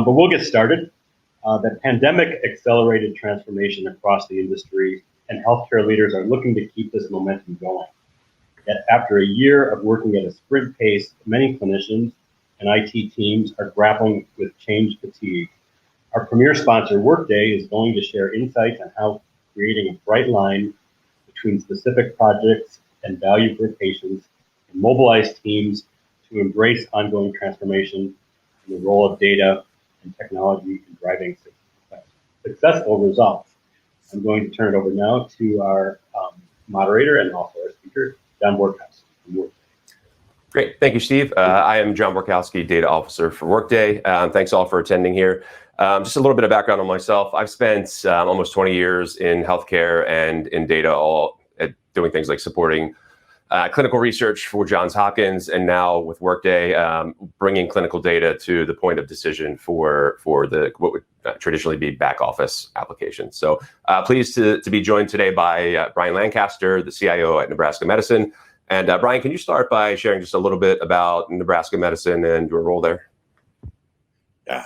But we'll get started. The pandemic accelerated transformation across the industry, and healthcare leaders are looking to keep this momentum going. Yet after a year of working at a sprint pace, many clinicians and IT teams are grappling with change fatigue. Our premier sponsor, Workday, is going to share insights on how creating a bright line between specific projects and value for patients and mobilize teams to embrace ongoing transformation and the role of data and technology in driving successful results. I'm going to turn it over now to our moderator and also our speaker, John Borkowski. Great, thank you, Steve. I am John Borkowski, Data Officer for Workday. Thanks all for attending here. Just a little bit of background on myself. I've spent almost 20 years in healthcare and in data, all doing things like supporting clinical research for Johns Hopkins, and now with Workday, bringing clinical data to the point of decision for the what would traditionally be back office applications. So pleased to be joined today by Brian Lancaster, the CIO at Nebraska Medicine. And Brian, can you start by sharing just a little bit about Nebraska Medicine and your role there? Yeah.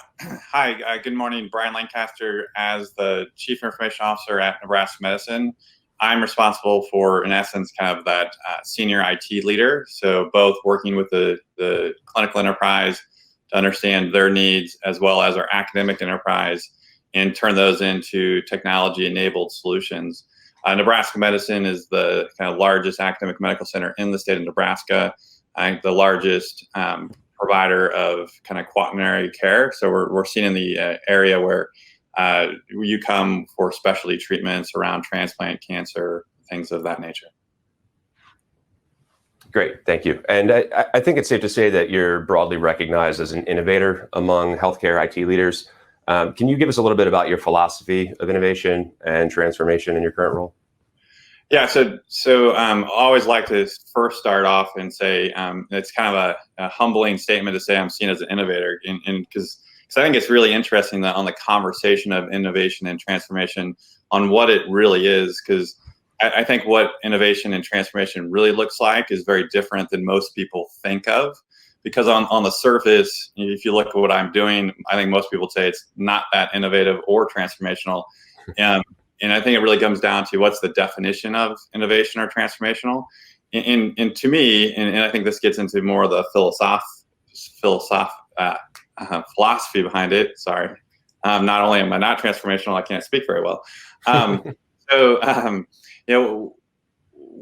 Hi, good morning. Brian Lancaster. As the Chief Information Officer at Nebraska Medicine, I'm responsible for, in essence, kind of that senior IT leader. So both working with the clinical enterprise to understand their needs, as well as our academic enterprise, and turn those into technology-enabled solutions. Nebraska Medicine is the kind of largest academic medical center in the state of Nebraska. I think the largest provider of kind of quaternary care. So we're seen in the area where you come for specialty treatments around transplant, cancer, things of that nature. Great, thank you. And I think it's safe to say that you're broadly recognized as an innovator among healthcare IT leaders. Can you give us a little bit about your philosophy of innovation and transformation in your current role? Yeah, so I always like to first start off and say it's kind of a humbling statement to say I'm seen as an innovator, and because I think it's really interesting that on the conversation of innovation and transformation on what it really is, because I think what innovation and transformation really looks like is very different than most people think of. Because on the surface, if you look at what I'm doing, I think most people say it's not that innovative or transformational. And I think it really comes down to what's the definition of innovation or transformational. And to me, and I think this gets into more of the philosophy behind it. Sorry. Not only am I not transformational, I can't speak very well.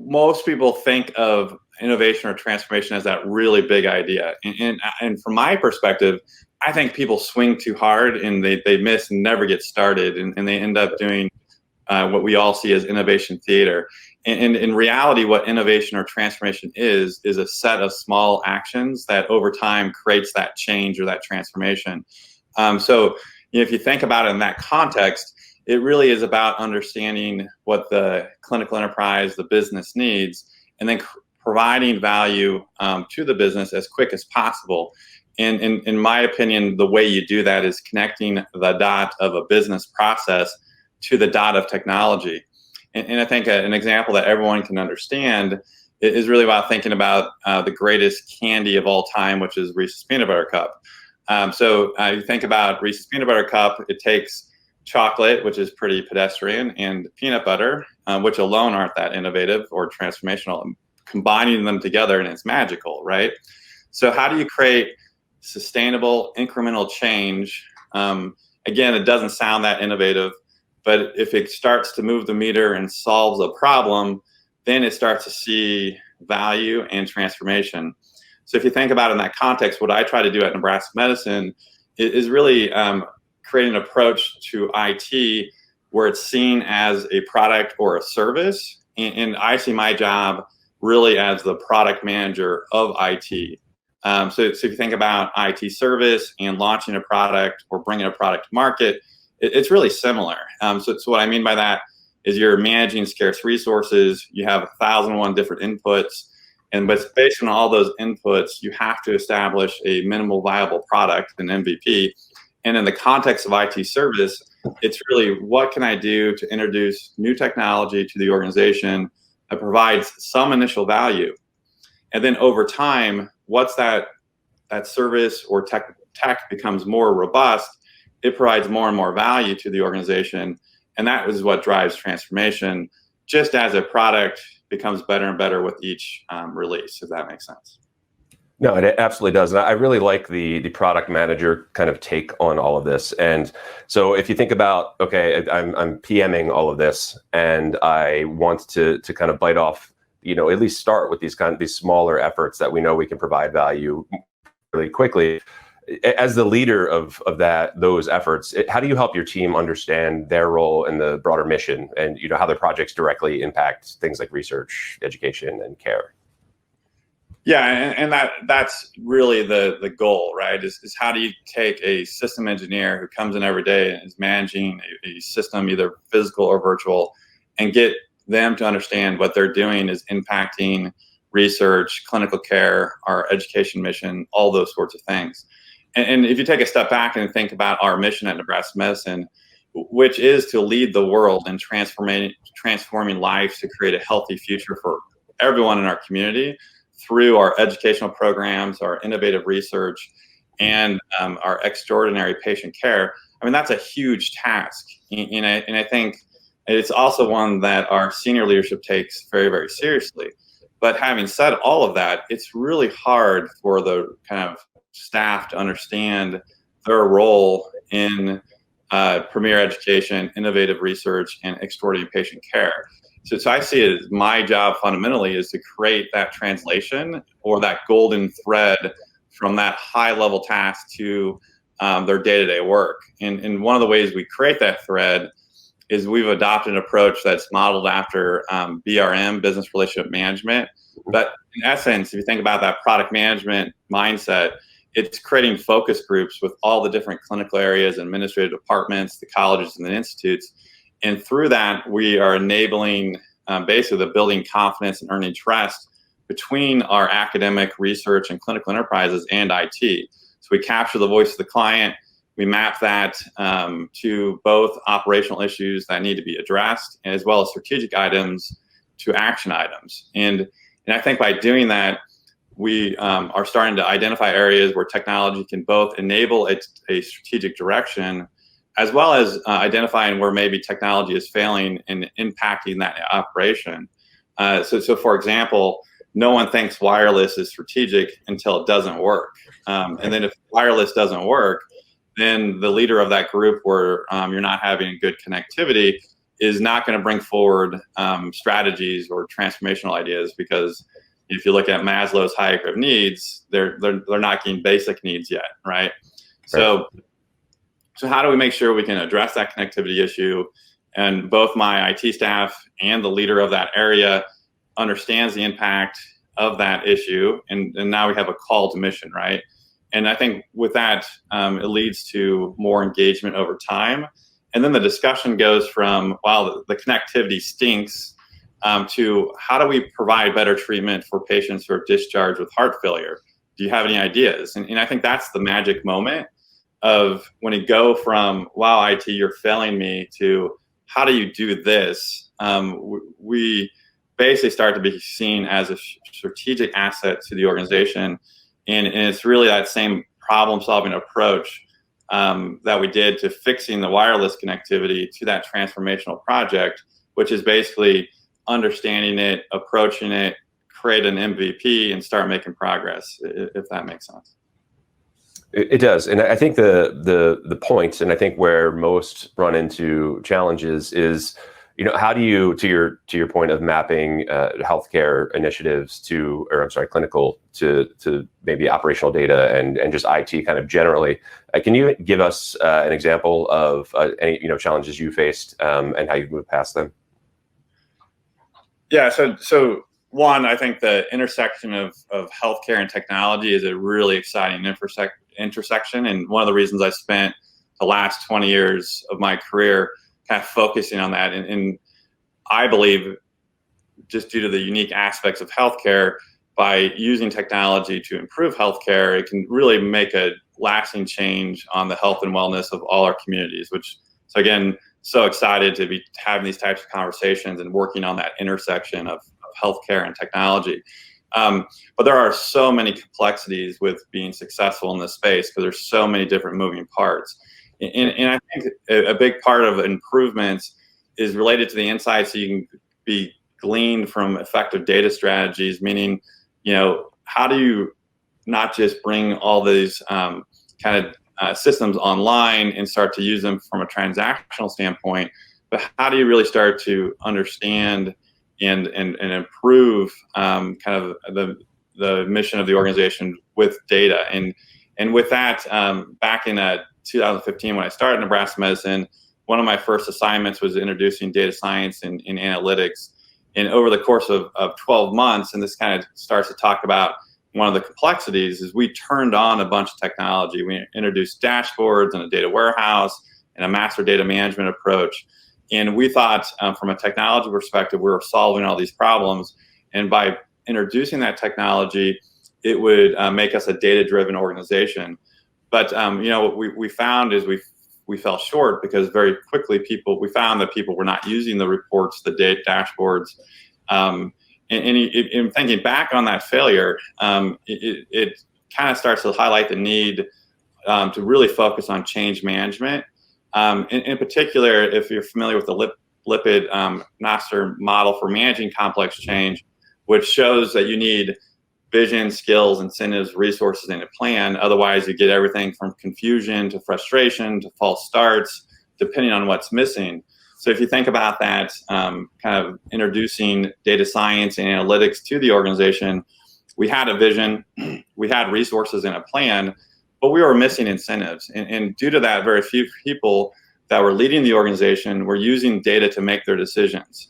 Most people think of innovation or transformation as that really big idea. And from my perspective, I think people swing too hard and they miss and never get started. And they end up doing what we all see as innovation theater. And in reality, what innovation or transformation is a set of small actions that over time creates that change or that transformation. So if you think about it in that context, it really is about understanding what the clinical enterprise, the business needs, and then providing value to the business as quick as possible. And in my opinion, the way you do that is connecting the dot of a business process to the dot of technology. And I think an example that everyone can understand is really about thinking about the greatest candy of all time, which is Reese's Peanut Butter Cup. So you think about Reese's Peanut Butter Cup, it takes chocolate, which is pretty pedestrian, and peanut butter, which alone aren't that innovative or transformational. Combining them together and it's magical, right? So how do you create sustainable incremental change? Again, it doesn't sound that innovative, but if it starts to move the meter and solves a problem, then it starts to see value and transformation. So if you think about it in that context, what I try to do at Nebraska Medicine is really create an approach to IT where it's seen as a product or a service. And I see my job really as the product manager of IT. So if you think about IT service and launching a product or bringing a product to market, it's really similar. So what I mean by that is you're managing scarce resources. You have 1,001 different inputs. But based on all those inputs, you have to establish a minimal viable product, an MVP. And in the context of IT service, it's really what can I do to introduce new technology to the organization that provides some initial value. And then over time, what's that service or tech becomes more robust, it provides more and more value to the organization. And that is what drives transformation, just as a product becomes better and better with each release, if that makes sense. No, it absolutely does. And I really like the product manager kind of take on all of this. And so if you think about, okay, I'm PMing all of this and I want to kind of bite off, at least start with these smaller efforts that we know we can provide value really quickly. As the leader of those efforts, how do you help your team understand their role in the broader mission and how their projects directly impact things like research, education, and care? Yeah, and that's really the goal, right? Is how do you take a system engineer who comes in every day and is managing a system, either physical or virtual, and get them to understand what they're doing is impacting research, clinical care, our education mission, all those sorts of things. And if you take a step back and think about our mission at Nebraska Medicine, which is to lead the world in transforming lives to create a healthy future for everyone in our community through our educational programs, our innovative research, and our extraordinary patient care. I mean, that's a huge task. And I think it's also one that our senior leadership takes very, very seriously. But having said all of that, it's really hard for the kind of staff to understand their role in premier education, innovative research, and extraordinary patient care. So I see it as my job fundamentally is to create that translation or that golden thread from that high level task to their day-to-day work. And one of the ways we create that thread is we've adopted an approach that's modeled after BRM, business relationship management. But in essence, if you think about that product management mindset, it's creating focus groups with all the different clinical areas, administrative departments, the colleges and the institutes. And through that, we are enabling basically the building confidence and earning trust between our academic research and clinical enterprises and IT. So we capture the voice of the client. We map that to both operational issues that need to be addressed, as well as strategic items to action items. And I think by doing that, we are starting to identify areas where technology can both enable a strategic direction, as well as identifying where maybe technology is failing and impacting that operation. So for example, no one thinks wireless is strategic until it doesn't work. And then if wireless doesn't work, then the leader of that group where you're not having good connectivity is not going to bring forward strategies or transformational ideas, because if you look at Maslow's hierarchy of needs, they're not getting basic needs yet, right? So how do we make sure we can address that connectivity issue? And both my IT staff and the leader of that area understands the impact of that issue. And now we have a call to mission, right? And I think with that, it leads to more engagement over time. And then the discussion goes from, wow, the connectivity stinks, to how do we provide better treatment for patients who are discharged with heart failure? Do you have any ideas? And I think that's the magic moment of when you go from, wow, IT, you're failing me, to how do you do this? We basically start to be seen as a strategic asset to the organization. And it's really that same problem-solving approach that we did to fixing the wireless connectivity to that transformational project, which is basically understanding it, approaching it, create an MVP, and start making progress, if that makes sense. It does. And I think the point, and I think where most run into challenges is, how do you, to your point of mapping healthcare initiatives clinical to maybe operational data and just IT kind of generally. Can you give us an example of any challenges you faced and how you've moved past them? Yeah. So one, I think the intersection of healthcare and technology is a really exciting intersection. And one of the reasons I spent the last 20 years of my career kind of focusing on that. And I believe, just due to the unique aspects of healthcare, by using technology to improve healthcare, it can really make a lasting change on the health and wellness of all our communities, so again, so excited to be having these types of conversations and working on that intersection of healthcare and technology. But there are so many complexities with being successful in this space, because there's so many different moving parts. And I think a big part of improvements is related to the insights that you can be gleaned from effective data strategies, meaning, how do you not just bring all these systems online and start to use them from a transactional standpoint, but how do you really start to understand and improve the mission of the organization with data. And with that, back in 2015, when I started Nebraska Medicine, one of my first assignments was introducing data science and analytics. And over the course of 12 months, and this kind of starts to talk about one of the complexities, is we turned on a bunch of technology. We introduced dashboards and a data warehouse and a master data management approach. And we thought from a technology perspective, we were solving all these problems. And by introducing that technology, it would make us a data-driven organization. But what we found is we fell short, because very quickly we found that people were not using the reports, the data dashboards. And thinking back on that failure, it kind of starts to highlight the need to really focus on change management. In particular, if you're familiar with the lipid master model for managing complex change, which shows that you need vision, skills, incentives, resources, and a plan. Otherwise, you get everything from confusion to frustration to false starts, depending on what's missing. So if you think about that, kind of introducing data science and analytics to the organization, we had a vision, we had resources and a plan, but we were missing incentives. And due to that, very few people that were leading the organization were using data to make their decisions.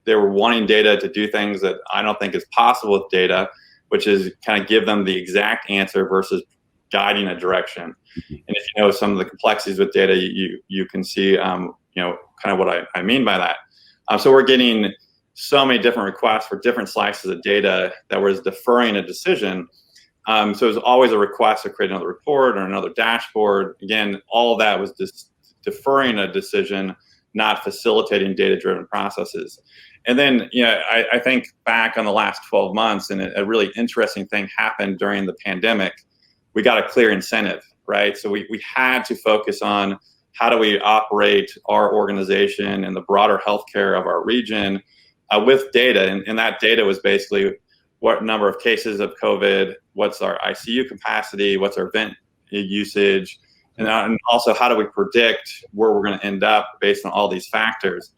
They were wanting data to do things that I don't think is possible with data, which is kind of give them the exact answer versus guiding a direction. And if you know some of the complexities with data, you can see, kind of what I mean by that. So we're getting so many different requests for different slices of data that was deferring a decision. So it was always a request to create another report or another dashboard. Again, all of that was just deferring a decision, not facilitating data-driven processes. And then, I think back on the last 12 months, and a really interesting thing happened during the pandemic. We got a clear incentive, right? So we had to focus on how do we operate our organization and the broader healthcare of our region with data. And that data was basically what number of cases of COVID, what's our ICU capacity, what's our vent usage, and also how do we predict where we're going to end up based on all these factors.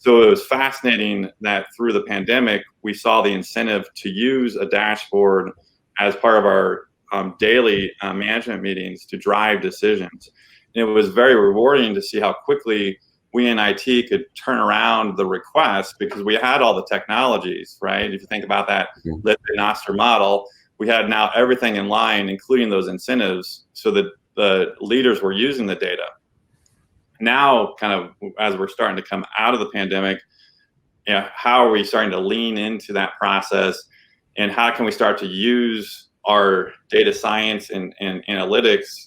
So it was fascinating that through the pandemic, we saw the incentive to use a dashboard as part of our daily management meetings to drive decisions. And it was very rewarding to see how quickly we in IT could turn around the request, because we had all the technologies, right? If you think about that lipid master model, we had now everything in line, including those incentives, so that the leaders were using the data. Now, kind of as we're starting to come out of the pandemic, how are we starting to lean into that process, and how can we start to use our data science and analytics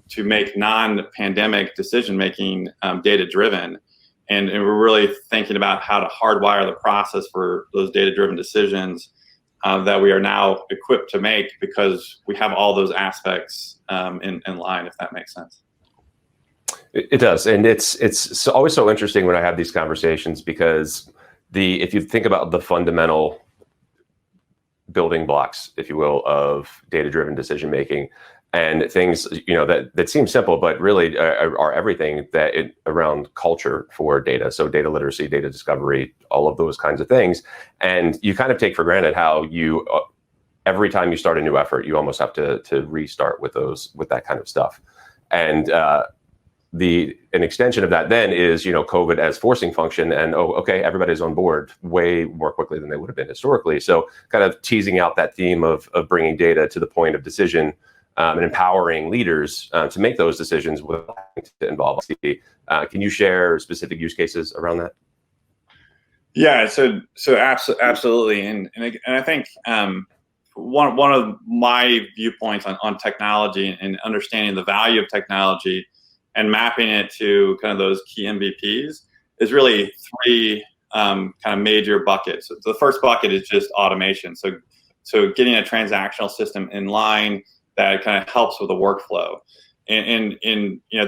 to make non-pandemic decision-making data-driven? And we're really thinking about how to hardwire the process for those data-driven decisions that we are now equipped to make, because we have all those aspects in line, if that makes sense. It does, and it's always so interesting when I have these conversations, because if you think about the fundamental building blocks, if you will, of data-driven decision making, and things that seem simple, but really are everything around culture for data. So data literacy, data discovery, all of those kinds of things, and you kind of take for granted how you every time you start a new effort, you almost have to restart with that kind of stuff, and an extension of that then is, COVID as forcing function, and everybody's on board way more quickly than they would have been historically. So kind of teasing out that theme of bringing data to the point of decision and empowering leaders to make those decisions without having to involve IT. Can you share specific use cases around that? Yeah, so absolutely, and I think one of my viewpoints on technology and understanding the value of technology and mapping it to kind of those key MVPs is really three kind of major buckets. So the first bucket is just automation. So getting a transactional system in line that kind of helps with the workflow. and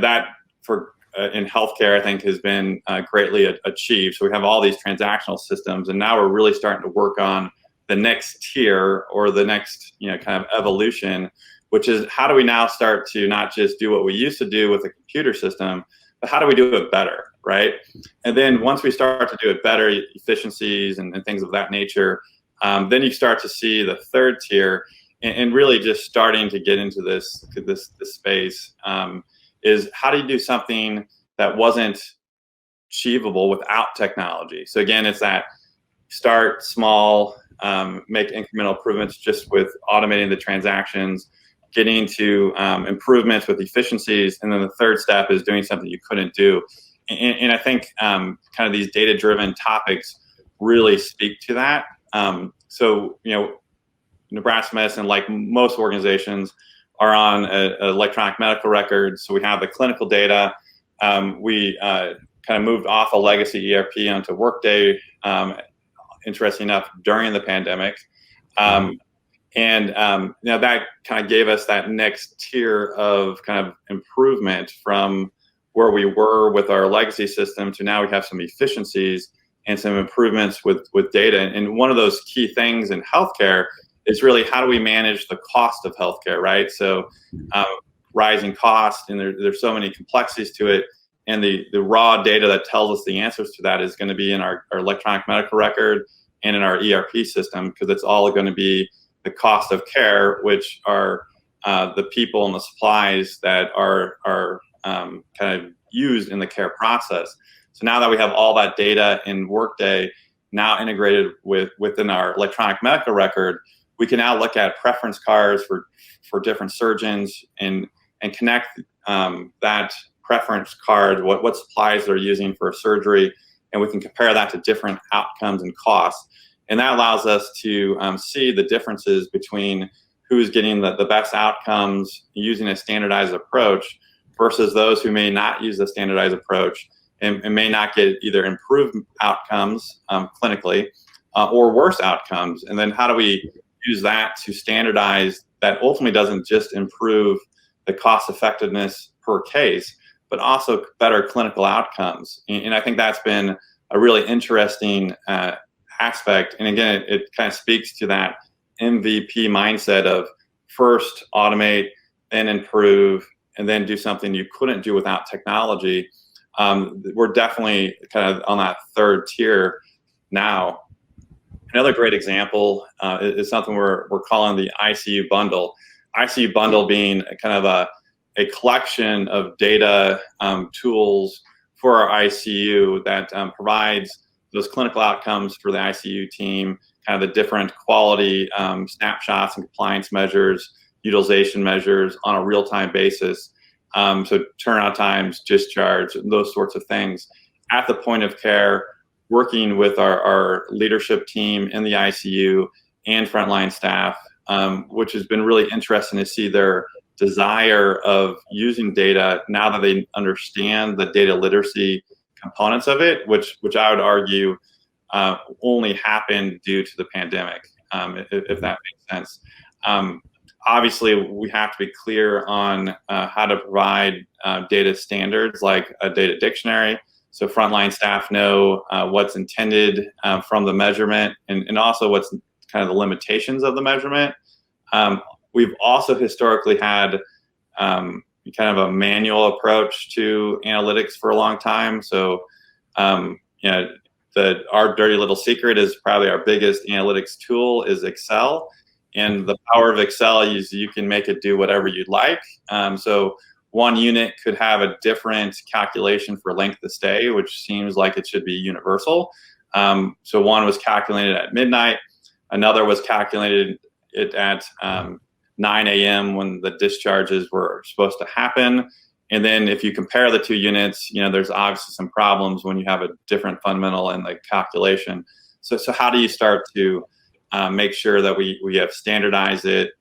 that for in healthcare, I think has been greatly achieved. So we have all these transactional systems, and now we're really starting to work on the next tier or the next kind of evolution, which is how do we now start to not just do what we used to do with a computer system, but how do we do it better, right? And then once we start to do it better, efficiencies and things of that nature, then you start to see the third tier, and really just starting to get into this space, is how do you do something that wasn't achievable without technology? So again, it's that start small, make incremental improvements just with automating the transactions, getting to improvements with efficiencies, and then the third step is doing something you couldn't do. And I think kind of these data-driven topics really speak to that. So Nebraska Medicine, like most organizations, are on electronic medical records. So we have the clinical data. We kind of moved off a legacy ERP onto Workday, interesting enough, during the pandemic. And that kind of gave us that next tier of kind of improvement from where we were with our legacy system to now we have some efficiencies and some improvements with data. And one of those key things in healthcare is really how do we manage the cost of healthcare, right? So rising costs, and there's so many complexities to it. And the raw data that tells us the answers to that is going to be in our electronic medical record and in our ERP system, because it's all going to be the cost of care, which are the people and the supplies that are kind of used in the care process. So now that we have all that data in Workday now integrated within our electronic medical record, we can now look at preference cards for different surgeons and connect that preference card, what supplies they're using for surgery, and we can compare that to different outcomes and costs. And that allows us to see the differences between who's getting the best outcomes using a standardized approach versus those who may not use the standardized approach and may not get either improved outcomes clinically or worse outcomes. And then how do we use that to standardize that ultimately doesn't just improve the cost effectiveness per case, but also better clinical outcomes. And I think that's been a really interesting aspect. And again, it kind of speaks to that MVP mindset of first automate, then improve, and then do something you couldn't do without technology. We're definitely kind of on that third tier now. Another great example is something we're calling the ICU bundle. ICU bundle being kind of a collection of data tools for our ICU that provides those clinical outcomes for the ICU team, kind of the different quality snapshots and compliance measures, utilization measures on a real-time basis. So turnaround times, discharge, those sorts of things at the point of care, working with our leadership team in the ICU and frontline staff, which has been really interesting to see their desire of using data now that they understand the data literacy components of it, which I would argue only happened due to the pandemic, if that makes sense. Obviously, we have to be clear on how to provide data standards like a data dictionary, so frontline staff know what's intended from the measurement and also what's kind of the limitations of the measurement. We've also historically had kind of a manual approach to analytics for a long time. So, our dirty little secret is probably our biggest analytics tool is Excel. And the power of Excel is you can make it do whatever you'd like. So one unit could have a different calculation for length of stay, which seems like it should be universal. So one was calculated at midnight. Another was calculated at 9 a.m. when the discharges were supposed to happen. And then if you compare the two units, there's obviously some problems when you have a different fundamental in the calculation. So how do you start to make sure that we have standardized it?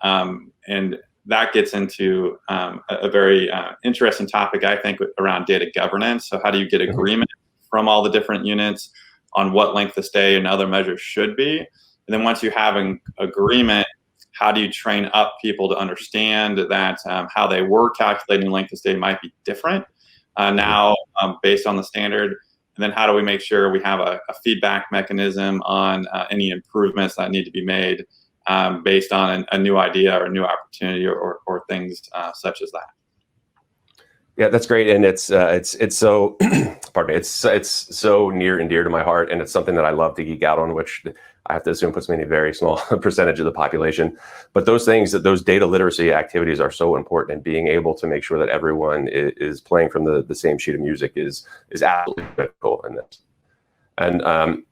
And that gets into a very interesting topic, I think, around data governance. So how do you get agreement from all the different units on what length of stay and other measures should be? And then once you have an agreement, How do you train up people to understand that how they were calculating length of stay might be different now based on the standard? And then how do we make sure we have a feedback mechanism on any improvements that need to be made based on a new idea or a new opportunity or things such as that? Yeah, that's great, and it's so pardon me, it's so near and dear to my heart, and it's something that I love to geek out on, which I have to assume puts me in a very small percentage of the population. But those things, those data literacy activities are so important, and being able to make sure that everyone is playing from the same sheet of music is absolutely critical in this. And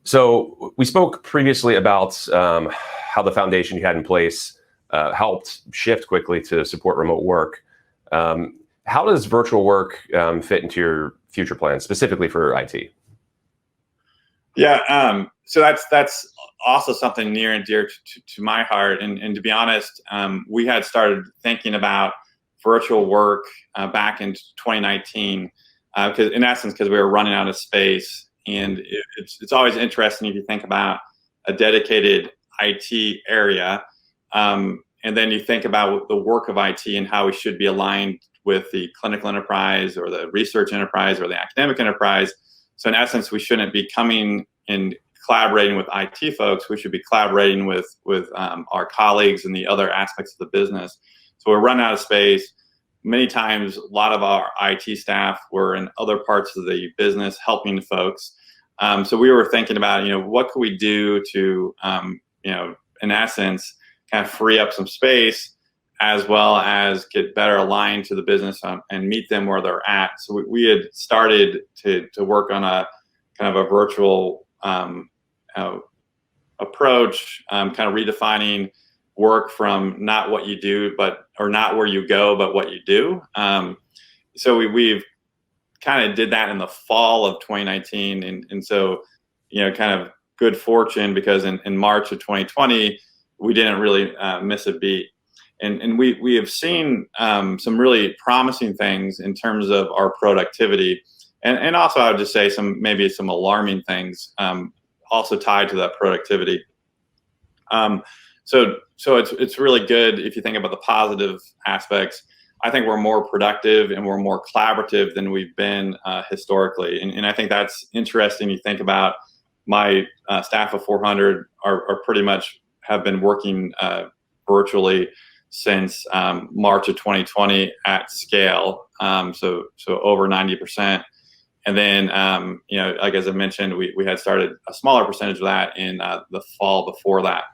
so we spoke previously about how the foundation you had in place helped shift quickly to support remote work. How does virtual work fit into your future plans, specifically for IT? Yeah, so that's also something near and dear to my heart. And to be honest, we had started thinking about virtual work back in 2019, because in essence, because we were running out of space. And it's always interesting if you think about a dedicated IT area, and then you think about the work of IT and how we should be aligned with the clinical enterprise or the research enterprise or the academic enterprise. So in essence, we shouldn't be coming and collaborating with IT folks. We should be collaborating with our colleagues and the other aspects of the business. So we're running out of space. Many times, a lot of our IT staff were in other parts of the business helping folks. So we were thinking about, what could we do to, in essence, kind of free up some space, as well as get better aligned to the business and meet them where they're at. So we had started to work on a kind of a virtual approach, kind of redefining work from not what you do, or not where you go, but what you do. So we've kind of did that in the fall of 2019. And so, kind of good fortune, because in March of 2020, we didn't really miss a beat. And we have seen some really promising things in terms of our productivity. And also, I would just say maybe some alarming things also tied to that productivity. So it's really good if you think about the positive aspects. I think we're more productive and we're more collaborative than we've been historically. And I think that's interesting. You think about my staff of 400 are pretty much have been working virtually since March of 2020 at scale. So over 90%. And then, like as I mentioned, we had started a smaller percentage of that in the fall before that.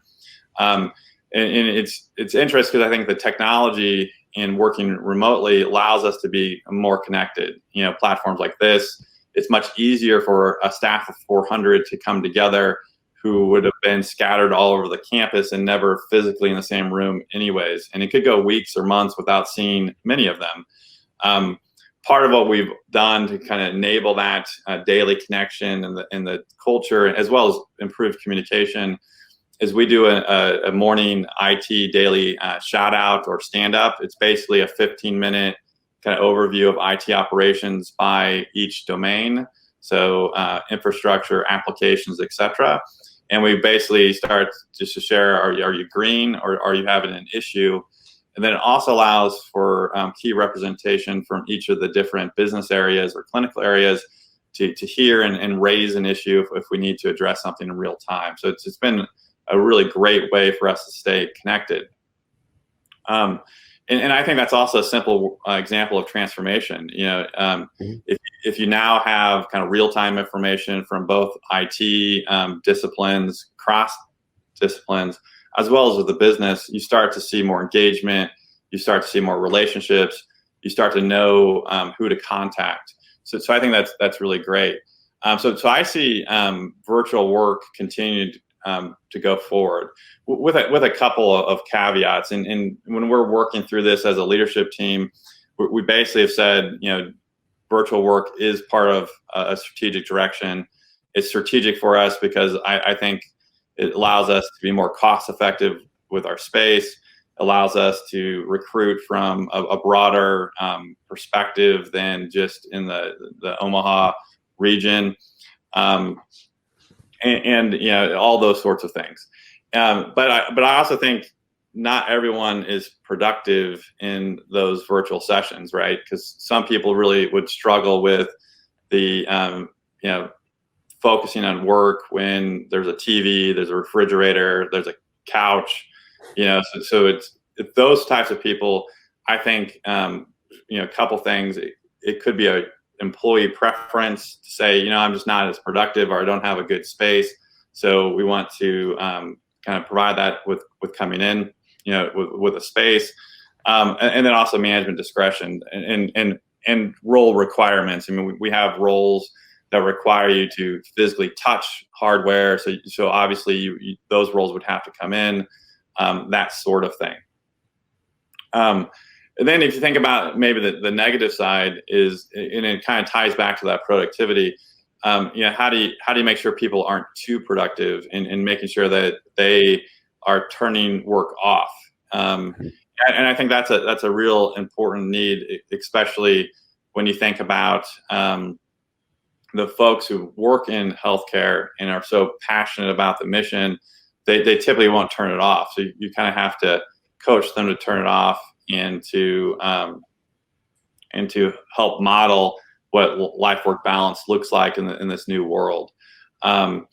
And it's interesting because I think the technology in working remotely allows us to be more connected. Platforms like this, it's much easier for a staff of 400 to come together who would have been scattered all over the campus and never physically in the same room anyways. And it could go weeks or months without seeing many of them. Part of what we've done to kind of enable that daily connection and the culture, as well as improved communication, is we do a morning IT daily shout out or stand up. It's basically a 15-minute kind of overview of IT operations by each domain. So infrastructure, applications, etc. And we basically start just to share, are you green or are you having an issue? And then it also allows for key representation from each of the different business areas or clinical areas to hear and raise an issue if we need to address something in real time. So it's been a really great way for us to stay connected. And I think that's also a simple example of transformation. If you now have kind of real-time information from both IT disciplines, cross disciplines, as well as with the business, you start to see more engagement, you start to see more relationships, you start to know who to contact. So I think that's really great. So I see virtual work continued to go forward with a couple of caveats. And when we're working through this as a leadership team, we basically have said, virtual work is part of a strategic direction. It's strategic for us because I think it allows us to be more cost effective with our space, allows us to recruit from a broader perspective than just in the Omaha region. And all those sorts of things. But I also think not everyone is productive in those virtual sessions, right? Because some people really would struggle with the focusing on work when there's a TV, there's a refrigerator, there's a couch, so it's those types of people. I think a couple things. It could be a employee preference to say, I'm just not as productive, or I don't have a good space. So we want to kind of provide that with coming in, with a space, and then also management discretion and role requirements. I mean, we have roles that require you to physically touch hardware. So obviously those roles would have to come in, that sort of thing. And then if you think about maybe the negative side is, and it kind of ties back to that productivity, how do you make sure people aren't too productive in making sure that they are turning work off? And I think that's a real important need, especially when you think about the folks who work in healthcare and are so passionate about the mission. They typically won't turn it off. So you kind of have to coach them to turn it off, and to help model what life-work balance looks like in this new world. So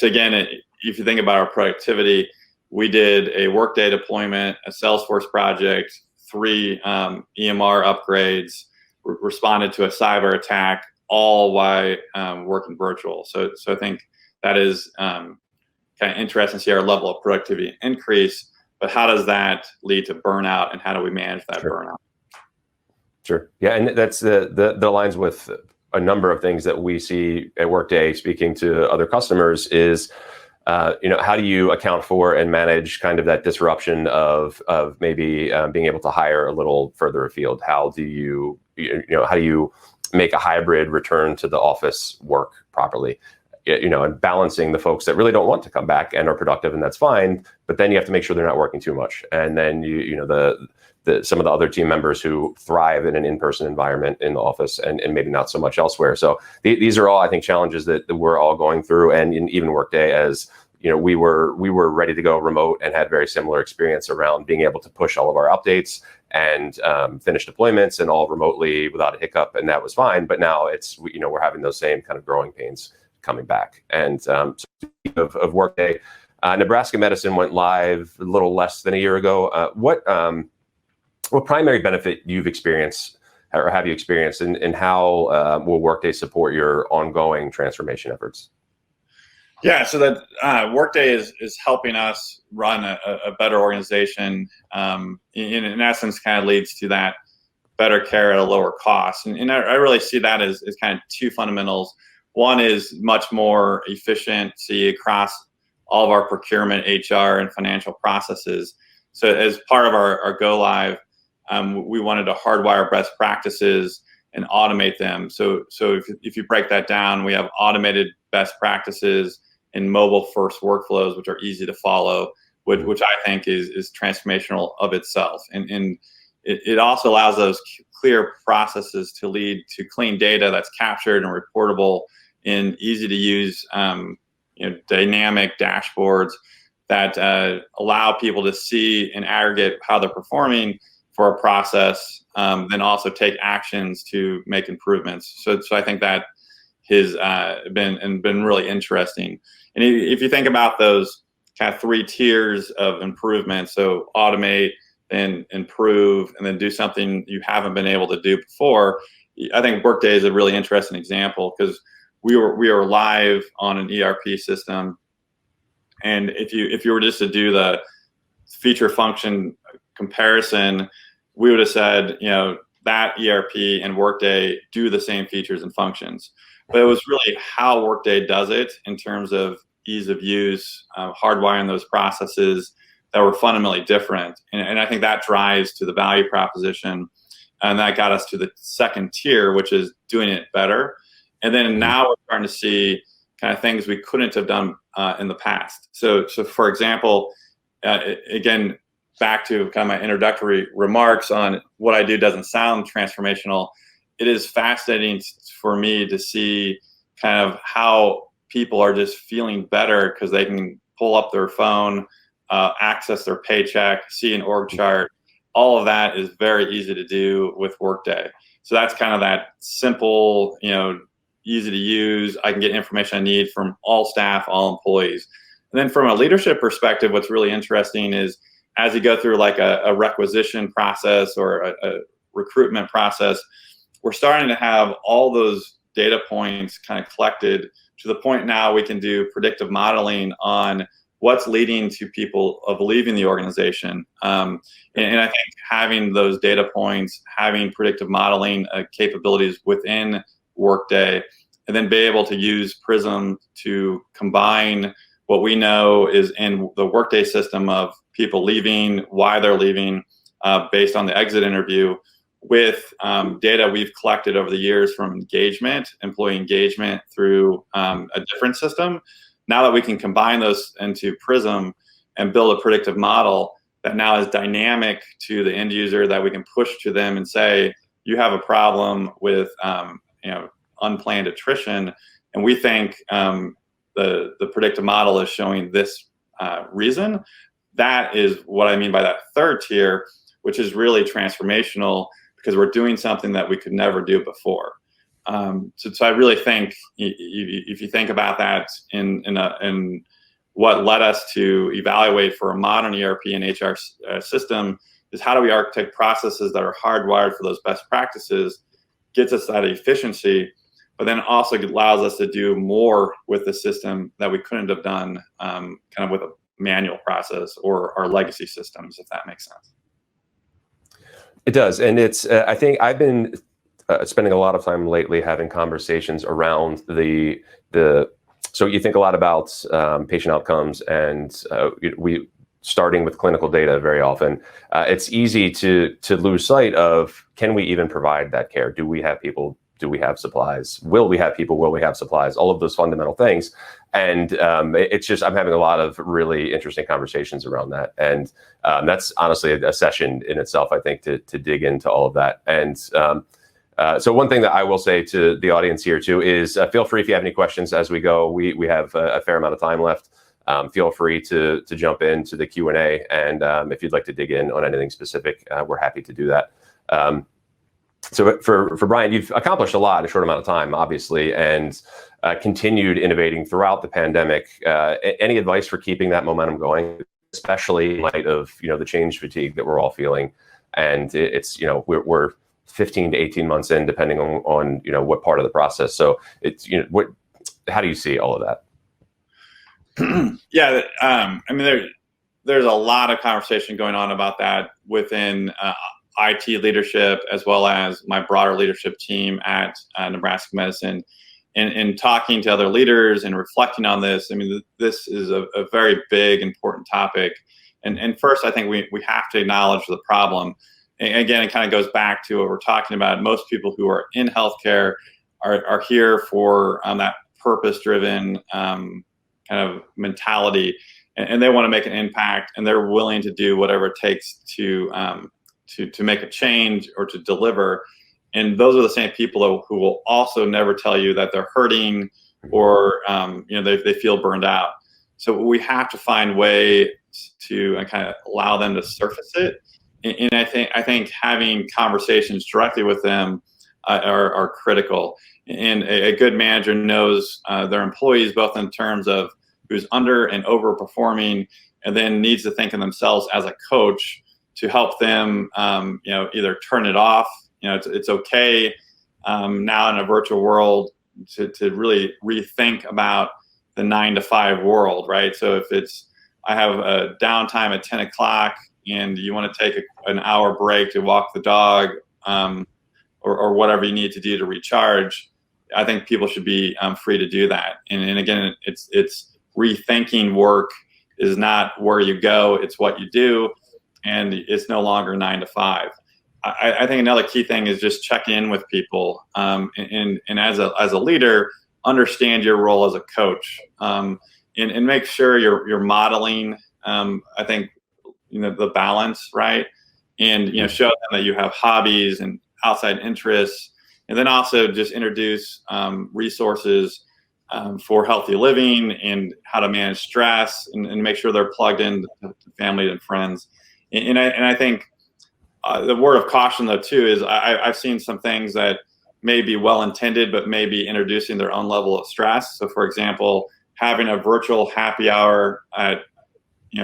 again, if you think about our productivity, we did a Workday deployment, a Salesforce project, 3 EMR upgrades, responded to a cyber attack, all while working virtual. So I think that is kind of interesting to see our level of productivity increase. But how does that lead to burnout, and how do we manage that burnout? Sure. Yeah, and that's the aligns with a number of things that we see at Workday. Speaking to other customers, is how do you account for and manage kind of that disruption of maybe being able to hire a little further afield? How do you make a hybrid return to the office work properly? And balancing the folks that really don't want to come back and are productive, and that's fine. But then you have to make sure they're not working too much. And then some of the other team members who thrive in an in-person environment in the office, and maybe not so much elsewhere. So these are all, I think, challenges that we're all going through. And even Workday, as we were ready to go remote and had very similar experience around being able to push all of our updates and finish deployments and all remotely without a hiccup, and that was fine. But now we're having those same kind of growing pains coming back. And speaking of Workday, Nebraska Medicine went live a little less than a year ago. What primary benefit you've experienced, or have you experienced, and how will Workday support your ongoing transformation efforts? Yeah, so that Workday is helping us run a better organization. In essence, kind of leads to that better care at a lower cost. And I really see that as kind of 2 fundamentals. One is much more efficiency across all of our procurement, HR, and financial processes. So as part of our go live, we wanted to hardwire best practices and automate them. So if you break that down, we have automated best practices in mobile first workflows, which are easy to follow, which I think is transformational of itself. And it also allows those clear processes to lead to clean data that's captured and reportable in easy to use dynamic dashboards that allow people to see in aggregate how they're performing for a process, then also take actions to make improvements. So I think that has been really interesting. And if you think about those kind of 3 tiers of improvement, so automate, then improve, and then do something you haven't been able to do before, I think Workday is a really interesting example, because we were live on an ERP system, and if you were just to do the feature function comparison, we would have said, that ERP and Workday do the same features and functions. But it was really how Workday does it in terms of ease of use, hardwiring those processes, that were fundamentally different. And I think that drives to the value proposition. And that got us to the second tier, which is doing it better. And then now we're starting to see kind of things we couldn't have done in the past. So for example, again, back to kind of my introductory remarks on what I do doesn't sound transformational. It is fascinating for me to see kind of how people are just feeling better because they can pull up their phone, access their paycheck, see an org chart. All of that is very easy to do with Workday. So that's kind of that simple, easy to use. I can get information I need from all staff, all employees. And then from a leadership perspective, what's really interesting is as you go through like a requisition process or a recruitment process, we're starting to have all those data points kind of collected to the point now we can do predictive modeling on what's leading to people of leaving the organization. And I think having those data points, having predictive modeling capabilities within Workday, and then be able to use Prism to combine what we know is in the Workday system of people leaving, why they're leaving, based on the exit interview, with data we've collected over the years from engagement, employee engagement through a different system. Now that we can combine those into Prism and build a predictive model that now is dynamic to the end user, that we can push to them and say, you have a problem with unplanned attrition, and we think the predictive model is showing this reason. That is what I mean by that third tier, which is really transformational because we're doing something that we could never do before. So I really think if you think about that in what led us to evaluate for a modern ERP and HR system is how do we architect processes that are hardwired for those best practices, gets us that efficiency, but then also allows us to do more with the system that we couldn't have done kind of with a manual process or our legacy systems, if that makes sense. It does. And it's, I think I've been spending a lot of time lately having conversations around so you think a lot about patient outcomes and we starting with clinical data very often. It's easy to lose sight of, can we even provide that care? Do we have people? Do we have supplies? Will we have people? Will we have supplies? All of those fundamental things. And it's just, I'm having a lot of really interesting conversations around that. And that's honestly a session in itself, I think, to dig into all of that. And so one thing that I will say to the audience here too is feel free if you have any questions as we go. We have a fair amount of time left. Feel free to jump into the Q&A. And if you'd like to dig in on anything specific, we're happy to do that. So for Brian, you've accomplished a lot in a short amount of time, obviously, and continued innovating throughout the pandemic. Any advice for keeping that momentum going, especially in light of the change fatigue that we're all feeling? And it's we're 15 to 18 months in, depending on what part of the process. So it's how do you see all of that? Yeah, I mean there's a lot of conversation going on about that within IT leadership, as well as my broader leadership team at Nebraska Medicine, and talking to other leaders and reflecting on this. I mean, this is a very big, important topic. And first, I think we have to acknowledge the problem. And again, it kind of goes back to what we're talking about. Most people who are in healthcare are here for that purpose-driven kind of mentality, and they want to make an impact, and they're willing to do whatever it takes to make a change or to deliver. And those are the same people who will also never tell you that they're hurting or they feel burned out. So we have to find ways to kind of allow them to surface it. And I think having conversations directly with them are critical. And a good manager knows their employees, both in terms of who's under and overperforming, and then needs to think of themselves as a coach to help them, either turn it off. It's okay now in a virtual world to really rethink about the 9-to-5 world, right? So if I have a downtime at 10 o'clock and you want to take an hour break to walk the dog, or whatever you need to do to recharge, I think people should be free to do that. And again, it's rethinking work is not where you go, it's what you do. And it's no longer 9-to-5. I think another key thing is just check in with people, and as a leader, understand your role as a coach, and make sure you're modeling. I think the balance, right, and show them that you have hobbies and outside interests, and then also just introduce resources for healthy living and how to manage stress and make sure they're plugged in to family and friends. And I think the word of caution, though, too, is I've seen some things that may be well-intended, but may be introducing their own level of stress. So, for example, having a virtual happy hour at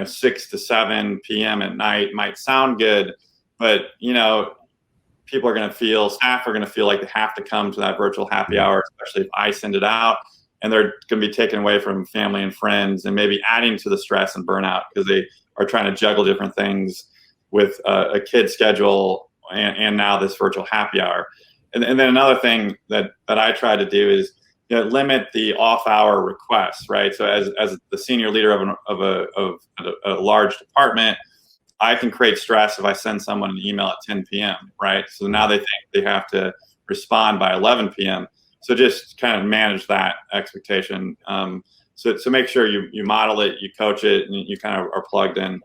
6 to 7 p.m. at night might sound good, but staff are going to feel like they have to come to that virtual happy hour, especially if I send it out, and they're going to be taken away from family and friends, and maybe adding to the stress and burnout because they are trying to juggle different things with a kid schedule and now this virtual happy hour. And then another thing that I try to do is limit the off-hour requests, right? So as the senior leader of a large department, I can create stress if I send someone an email at 10 p.m., right? So now they think they have to respond by 11 p.m. So just kind of manage that expectation. So make sure you model it, you coach it, and you kind of are plugged in.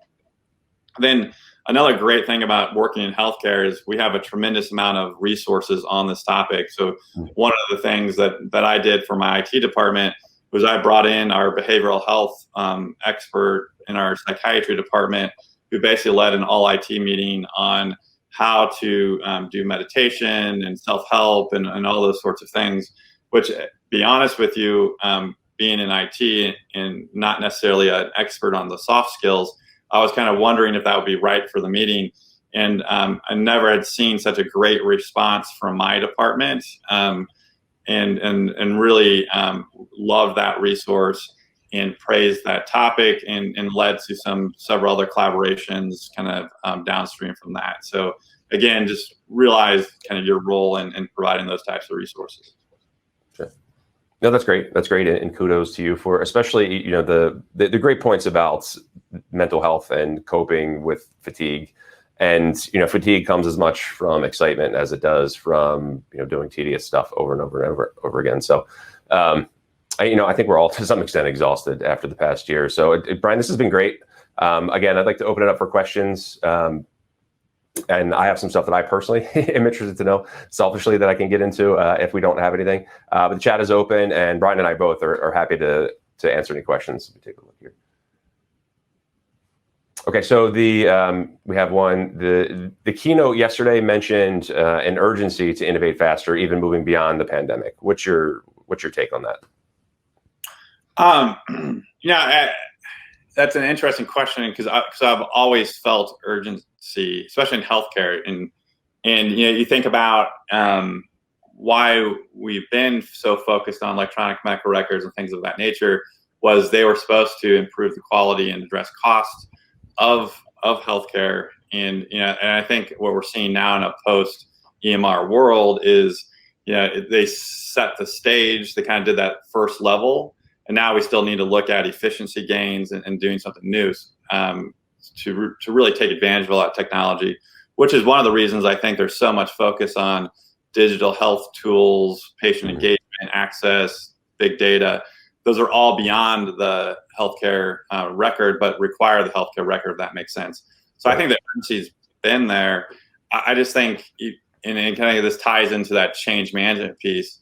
Then another great thing about working in healthcare is we have a tremendous amount of resources on this topic. So one of the things that I did for my IT department was I brought in our behavioral health expert in our psychiatry department, who basically led an all IT meeting on how to do meditation and self-help and all those sorts of things, which, be honest with you, being in IT and not necessarily an expert on the soft skills, I was kind of wondering if that would be right for the meeting. And I never had seen such a great response from my department, and really loved that resource and praised that topic and led to several other collaborations kind of downstream from that. So again, just realize kind of your role in providing those types of resources. Sure. No, that's great. That's great. And kudos to you for especially, the great points about mental health and coping with fatigue. And, fatigue comes as much from excitement as it does from, doing tedious stuff over and over and over again. So, I think we're all to some extent exhausted after the past year. So, Brian, this has been great. Again, I'd like to open it up for questions. And I have some stuff that I personally am interested to know selfishly that I can get into if we don't have anything. But the chat is open, and Brian and I both are happy to answer any questions. Let me take a look here. Okay, so we have one. The keynote yesterday mentioned an urgency to innovate faster, even moving beyond the pandemic. What's your take on that? That's an interesting question because I've always felt urgency, especially in healthcare, and you think about why we've been so focused on electronic medical records and things of that nature was they were supposed to improve the quality and address costs of healthcare, and I think what we're seeing now in a post EMR world is they set the stage, they kind of did that first level. And now we still need to look at efficiency gains and doing something new to really take advantage of all that technology, which is one of the reasons I think there's so much focus on digital health tools, patient engagement, access, big data. Those are all beyond the healthcare record, but require the healthcare record, if that makes sense. So I think the urgency's been there. I just think, and kind of this ties into that change management piece.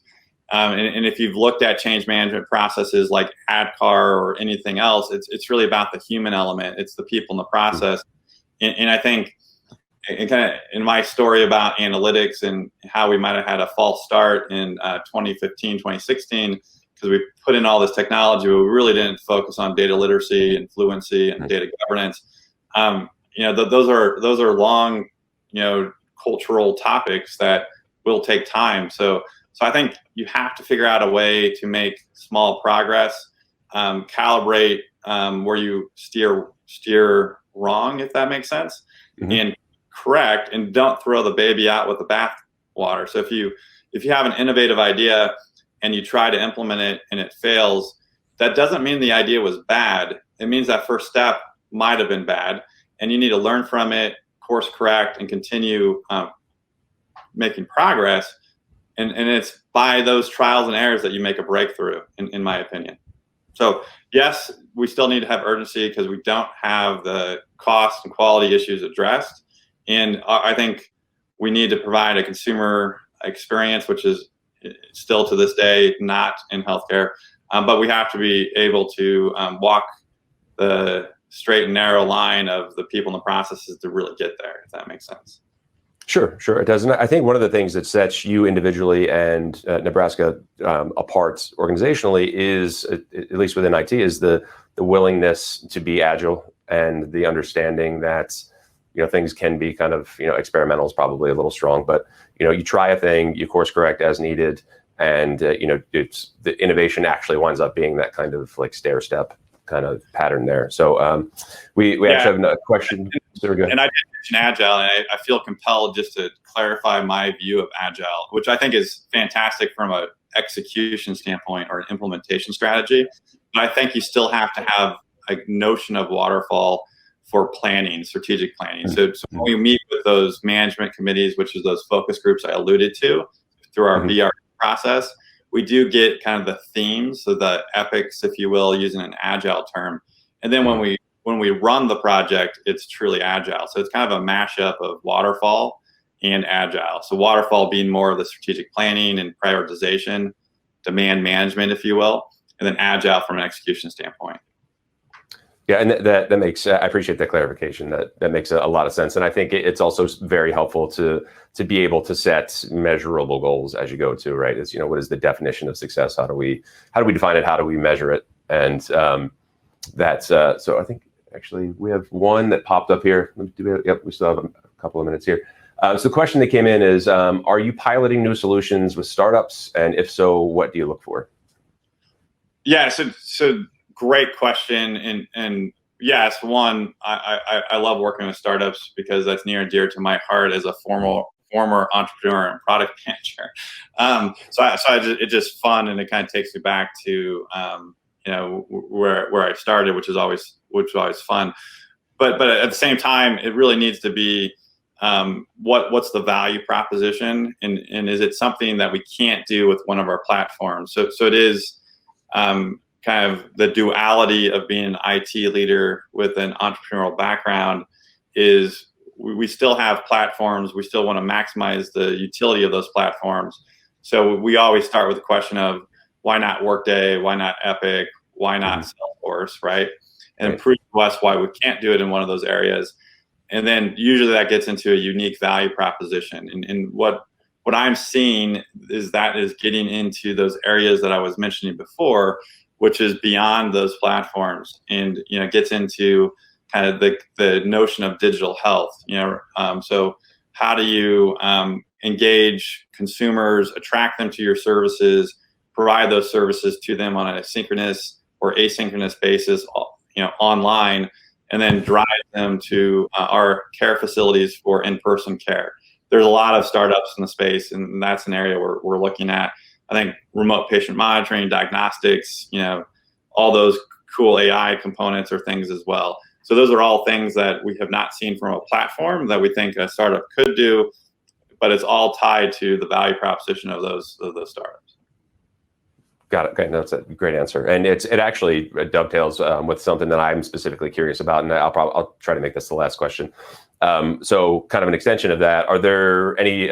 And if you've looked at change management processes like ADCAR or anything else, it's really about the human element. It's the people in the process. And I think and kind of in my story about analytics and how we might have had a false start in 2015, 2016, because we put in all this technology, but we really didn't focus on data literacy and fluency and data governance. Those are long, cultural topics that will take time. So I think you have to figure out a way to make small progress, calibrate where you steer wrong, if that makes sense, and correct, and don't throw the baby out with the bathwater. So if you have an innovative idea and you try to implement it and it fails, that doesn't mean the idea was bad. It means that first step might have been bad, and you need to learn from it, course correct, and continue making progress. And it's by those trials and errors that you make a breakthrough, in my opinion. So yes, we still need to have urgency because we don't have the cost and quality issues addressed. And I think we need to provide a consumer experience, which is still to this day not in healthcare. but we have to be able to walk the straight and narrow line of the people and the processes to really get there, if that makes sense. Sure, it does. And I think one of the things that sets you individually and Nebraska apart organizationally is, at least within IT, is the willingness to be agile and the understanding that, things can be kind of, experimental is probably a little strong, but, you try a thing, you course correct as needed, and, it's the innovation actually winds up being that kind of like stair step kind of pattern there. So we actually have a question. And I did mention Agile, and I feel compelled just to clarify my view of Agile, which I think is fantastic from an execution standpoint or an implementation strategy. But I think you still have to have a notion of waterfall for planning, strategic planning. So when we meet with those management committees, which is those focus groups I alluded to through our VR process, we do get kind of the themes, so the epics, if you will, using an Agile term. And then when we run the project, it's truly Agile. So it's kind of a mashup of waterfall and Agile. So waterfall being more of the strategic planning and prioritization, demand management, if you will, and then Agile from an execution standpoint. Yeah, and that makes, I appreciate that clarification. That makes a lot of sense. And I think it's also very helpful to be able to set measurable goals as you go too, right? It's, what is the definition of success? How do we define it? How do we measure it? And so I think actually we have one that popped up here. Yep, we still have a couple of minutes here. So the question that came in is, are you piloting new solutions with startups? And if so, what do you look for? Yeah, so great question. And yes, one, I love working with startups because that's near and dear to my heart as a former entrepreneur and product manager. It's just fun, and it kind of takes me back to where I started, which was always fun. But at the same time, it really needs to be what's the value proposition, and is it something that we can't do with one of our platforms? So it is kind of the duality of being an IT leader with an entrepreneurial background. Is we still have platforms, we still want to maximize the utility of those platforms. So we always start with the question of why not Workday, why not Epic, why not Salesforce, right? And prove to us why we can't do it in one of those areas. And then usually that gets into a unique value proposition. And what I'm seeing is that is getting into those areas that I was mentioning before, which is beyond those platforms, and gets into kind of the notion of digital health. So how do you engage consumers, attract them to your services, provide those services to them on a synchronous or asynchronous basis, online, and then drive them to our care facilities for in-person care. There's a lot of startups in the space, and that's an area we're looking at. I think remote patient monitoring, diagnostics, all those cool AI components are things as well. So those are all things that we have not seen from a platform that we think a startup could do, but it's all tied to the value proposition of those startups. Got it. Okay, no, that's a great answer, and it actually dovetails with something that I'm specifically curious about, and I'll try to make this the last question. So, kind of an extension of that, are there any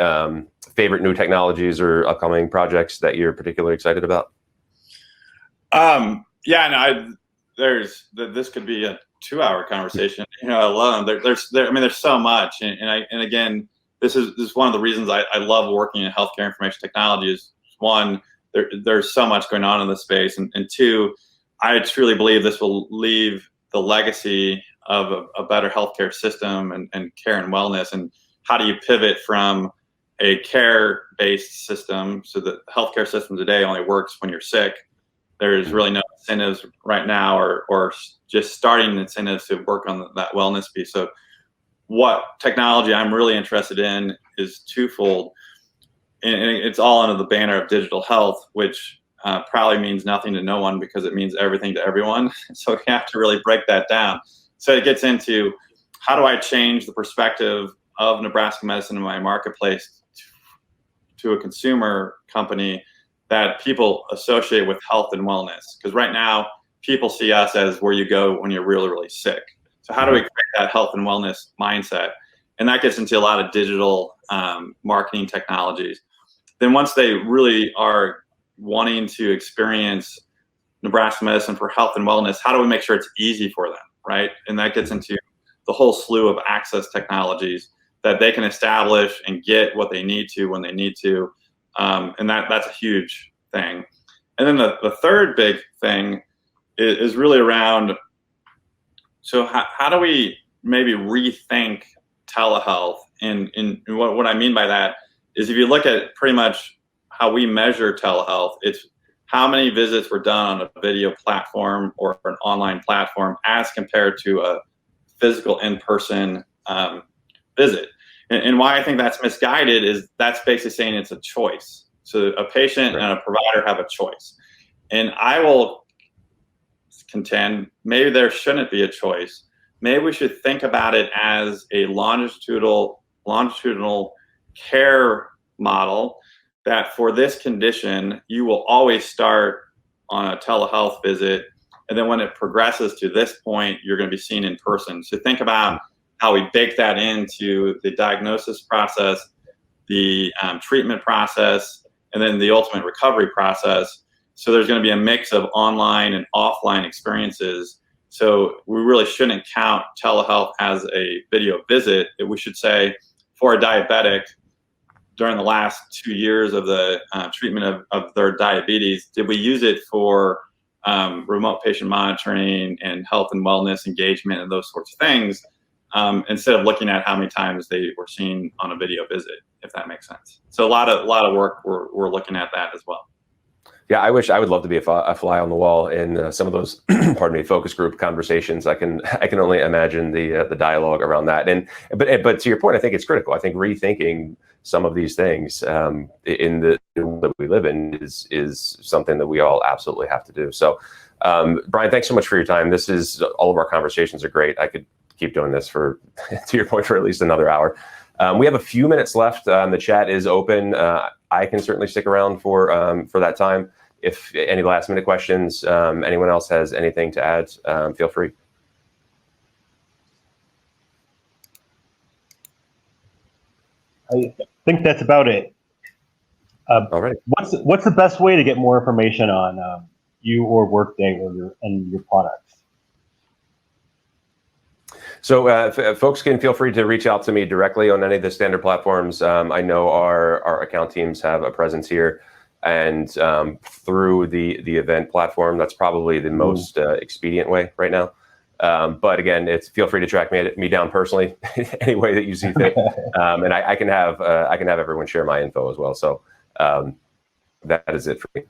favorite new technologies or upcoming projects that you're particularly excited about? This could be a 2-hour conversation. Alone. There's so much, and again, this is one of the reasons I love working in healthcare information technology. Is one, there's so much going on in this space, and two, I truly believe this will leave the legacy of a better healthcare system and care and wellness. And how do you pivot from a care-based system, so the healthcare system today only works when you're sick? There's really no incentives right now, or just starting incentives to work on that wellness piece. So what technology I'm really interested in is twofold. And it's all under the banner of digital health, which probably means nothing to no one because it means everything to everyone. So we have to really break that down. So it gets into, how do I change the perspective of Nebraska medicine in my marketplace to a consumer company that people associate with health and wellness? Because right now, people see us as where you go when you're really, really sick. So how do we create that health and wellness mindset? And that gets into a lot of digital marketing technologies. Then once they really are wanting to experience Nebraska Medicine for Health and Wellness, how do we make sure it's easy for them, right? And that gets into the whole slew of access technologies that they can establish and get what they need to when they need to. And that's a huge thing. And then the third big thing is really around, so how do we maybe rethink telehealth? And what I mean by that is, if you look at pretty much how we measure telehealth, it's how many visits were done on a video platform or an online platform as compared to a physical in-person visit. And why I think that's misguided is that's basically saying it's a choice. So a patient and a provider have a choice. And I will contend maybe there shouldn't be a choice. Maybe we should think about it as a longitudinal care model, that for this condition, you will always start on a telehealth visit. And then when it progresses to this point, you're going to be seen in person. So think about how we bake that into the diagnosis process, the treatment process, and then the ultimate recovery process. So there's going to be a mix of online and offline experiences. So we really shouldn't count telehealth as a video visit. We should say, for a diabetic, during the last 2 years of the treatment of their diabetes, did we use it for remote patient monitoring and health and wellness engagement and those sorts of things, instead of looking at how many times they were seen on a video visit, if that makes sense. So a lot of work we're looking at that as well. Yeah, I would love to be a fly on the wall in some of those, pardon me, focus group conversations. I can only imagine the dialogue around that. But to your point, I think it's critical. I think rethinking some of these things in the world that we live in is something that we all absolutely have to do. So, Brian, thanks so much for your time. All of our conversations are great. I could keep doing this to your point, for at least another hour. We have a few minutes left. The chat is open. I can certainly stick around for that time. If any last minute questions, anyone else has anything to add, feel free. I think that's about it. All right. What's the best way to get more information on you or Workday or your products? So folks can feel free to reach out to me directly on any of the standard platforms. I know our account teams have a presence here, and through the event platform, that's probably the most expedient way right now. But again, feel free to track me down personally any way that you see fit, and I can have everyone share my info as well. So that is it for me.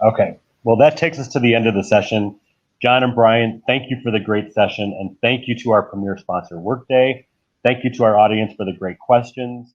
Okay, well, that takes us to the end of the session. John and Brian, thank you for the great session, and thank you to our premier sponsor, Workday. Thank you to our audience for the great questions.